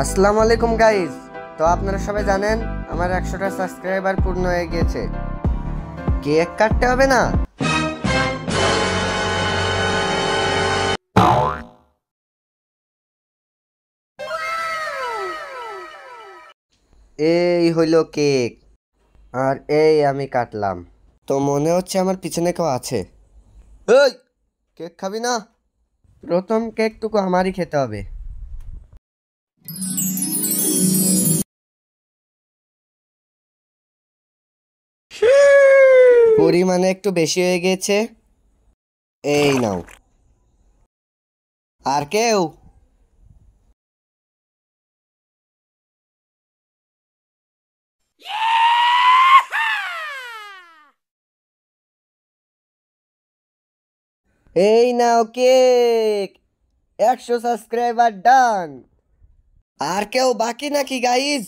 আসসালামু আলাইকুম গাইজ। তো আপনারা সবাই জানেন আমার 100টা সাবস্ক্রাইবার পূর্ণ হয়ে গিয়েছে। কেক কাটতে হবে না? এই হইল কেক, আর এই আমি কাটলাম। তো মনে হচ্ছে আমার পিছনে কেউ আছে। এই, কেক খাবি না? প্রথম কেকটুকু আমারই খেতে হবে। পরিমাণে একটু বেশি হয়ে গেছে, এই নাও। আর কেউ? এই নাও কেক, 100 সাবস্ক্রাইবার ডান। আর কেউ বাকি নাকি গাইজ?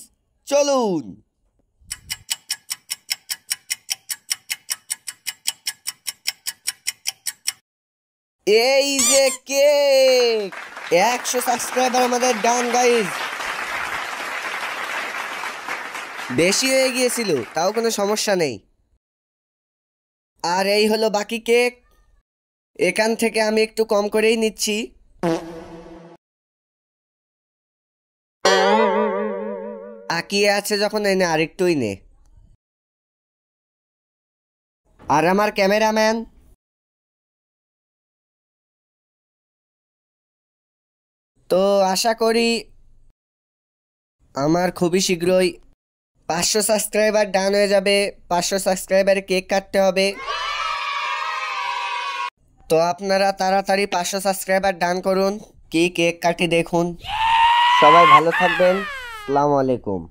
চলুন। এই যে কেক, 100 সাবস্ক্রাইবার আমাদের ডান গাইজ। বেশি হয়ে গিয়েছিল, তাও কোনো সমস্যা নেই। আর এই হলো বাকি কেক, এখান থেকে আমি একটু কম করেই নিচ্ছি। তাকিয়ে আছে যখন, এনে আরেকটুই নে। আর আমার ক্যামেরাম্যান, তো আশা করি আমার খুবই শীঘ্রই 500 সাবস্ক্রাইবার ডান হয়ে যাবে। 500 সাবস্ক্রাইবারে কেক কাটতে হবে। তো আপনারা তাড়াতাড়ি 500 সাবস্ক্রাইবার ডান করুন, কি কেক কাটি দেখুন। সবাই ভালো থাকবেন। আসসালামু আলাইকুম।